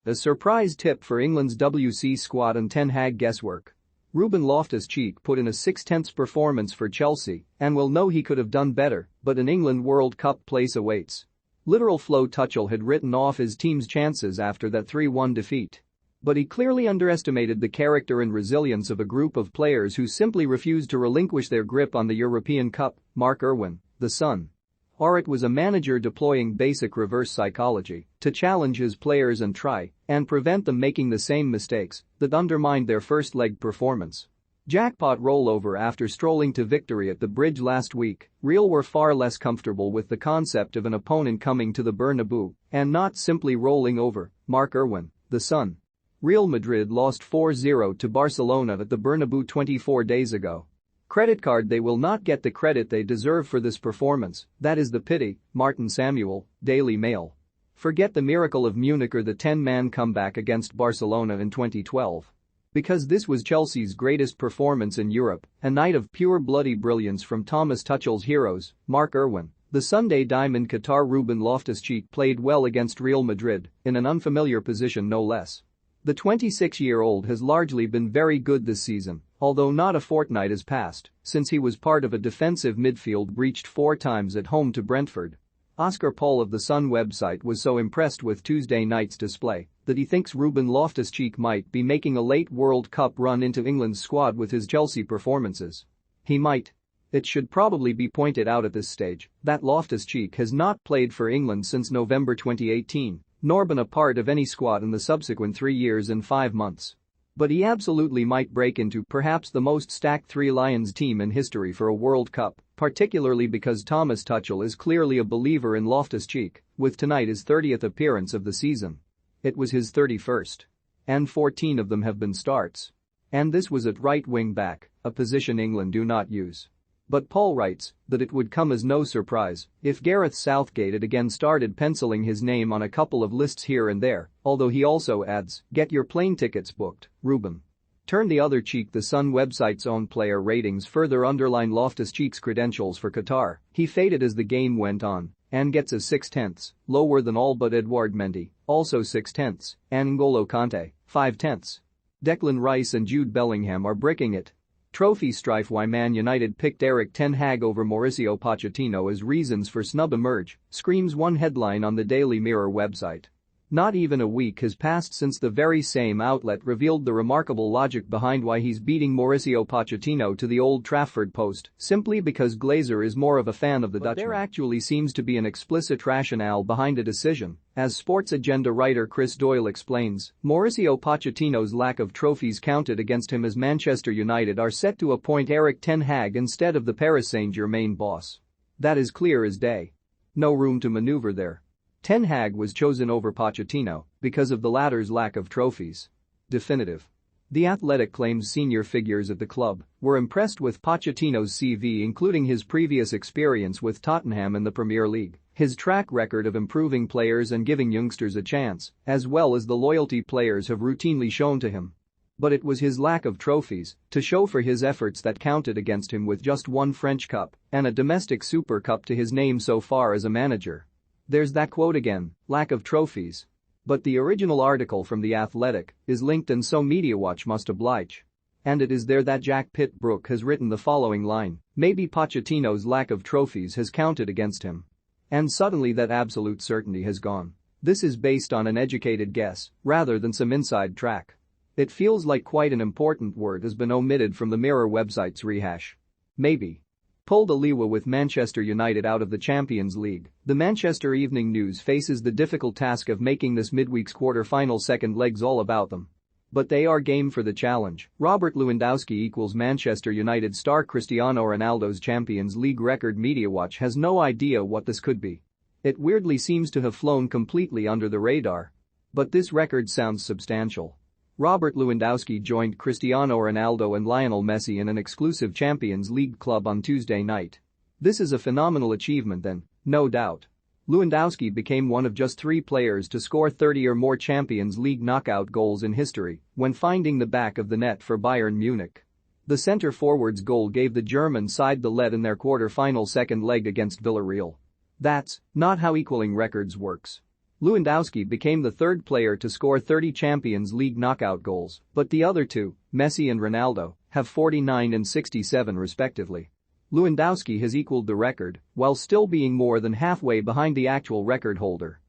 A surprise tip for England's WC squad and Ten Hag guesswork. Ruben Loftus-Cheek put in a 6/10 performance for Chelsea and will know he could have done better, but an England World Cup place awaits. Literal Flo Tuchel had written off his team's chances after that 3-1 defeat. But he clearly underestimated the character and resilience of a group of players who simply refused to relinquish their grip on the European Cup. Mark Irwin, The Sun. Or it was a manager deploying basic reverse psychology to challenge his players and try and prevent them making the same mistakes that undermined their first leg performance. Jackpot rollover. After strolling to victory at the Bridge last week, Real were far less comfortable with the concept of an opponent coming to the Bernabeu and not simply rolling over. Mark Irwin, The Sun. Real Madrid lost 4-0 to Barcelona at the Bernabeu 24 days ago. Credit card. They will not get the credit they deserve for this performance, that is the pity. Martin Samuel, Daily Mail. Forget the miracle of Munich or the 10-man comeback against Barcelona in 2012. Because this was Chelsea's greatest performance in Europe, a night of pure bloody brilliance from Thomas Tuchel's heroes. Mark Irwin, The Sunday Diamond. Qatar. Ruben Loftus-Cheek played well against Real Madrid, in an unfamiliar position no less. The 26-year-old has largely been very good this season, although not a fortnight has passed since he was part of a defensive midfield breached 4 times at home to Brentford. Oscar Paul of the Sun website was so impressed with Tuesday night's display that he thinks Ruben Loftus-Cheek might be making a late World Cup run into England's squad with his Chelsea performances. He might. It should probably be pointed out at this stage that Loftus-Cheek has not played for England since November 2018, nor been a part of any squad in the subsequent 3 years and 5 months. But he absolutely might break into perhaps the most stacked Three Lions team in history for a World Cup, particularly because Thomas Tuchel is clearly a believer in Loftus-Cheek, with tonight his 30th appearance of the season. It was his 31st. And 14 of them have been starts. And this was at right wing back, a position England do not use. But Paul writes that it would come as no surprise if Gareth Southgate had again started penciling his name on a couple of lists here and there, although he also adds, get your plane tickets booked, Ruben. Turn the other cheek. The Sun website's own player ratings further underline Loftus-Cheek's credentials for Qatar. He faded as the game went on and gets a 6/10, lower than all but Edouard Mendy, also 6/10, and N'Golo Kante, 5/10. Declan Rice and Jude Bellingham are bricking it. Trophy strife. Why Man United picked Erik Ten Hag over Mauricio Pochettino as reasons for snub emerge, screams one headline on the Daily Mirror website. Not even a week has passed since the very same outlet revealed the remarkable logic behind why he's beating Mauricio Pochettino to the Old Trafford post simply because Glazer is more of a fan of the Dutchman. There actually seems to be an explicit rationale behind a decision, as Sports Agenda writer Chris Doyle explains. Mauricio Pochettino's lack of trophies counted against him as Manchester United are set to appoint Erik Ten Hag instead of the Paris Saint-Germain boss. That is clear as day. No room to maneuver there. Ten Hag was chosen over Pochettino because of the latter's lack of trophies. Definitive. The Athletic claims senior figures at the club were impressed with Pochettino's CV, including his previous experience with Tottenham in the Premier League, his track record of improving players and giving youngsters a chance, as well as the loyalty players have routinely shown to him. But it was his lack of trophies to show for his efforts that counted against him, with just one French Cup and a domestic Super Cup to his name so far as a manager. There's that quote again, lack of trophies. But the original article from The Athletic is linked, and so MediaWatch must oblige. And it is there that Jack Pitt-Brooke has written the following line: maybe Pochettino's lack of trophies has counted against him. And suddenly that absolute certainty has gone. This is based on an educated guess rather than some inside track. It feels like quite an important word has been omitted from the Mirror website's rehash. Maybe. Pulled a Liwa with Manchester United out of the Champions League, the Manchester Evening News faces the difficult task of making this midweek's quarter-final second legs all about them. But they are game for the challenge. Robert Lewandowski equals Manchester United star Cristiano Ronaldo's Champions League record. MediaWatch has no idea what this could be. It weirdly seems to have flown completely under the radar. But this record sounds substantial. Robert Lewandowski joined Cristiano Ronaldo and Lionel Messi in an exclusive Champions League club on Tuesday night. This is a phenomenal achievement then, no doubt. Lewandowski became one of just 3 players to score 30 or more Champions League knockout goals in history when finding the back of the net for Bayern Munich. The centre-forward's goal gave the German side the lead in their quarter-final second leg against Villarreal. That's not how equaling records works. Lewandowski became the third player to score 30 Champions League knockout goals, but the other two, Messi and Ronaldo, have 49 and 67 respectively. Lewandowski has equaled the record while still being more than halfway behind the actual record holder.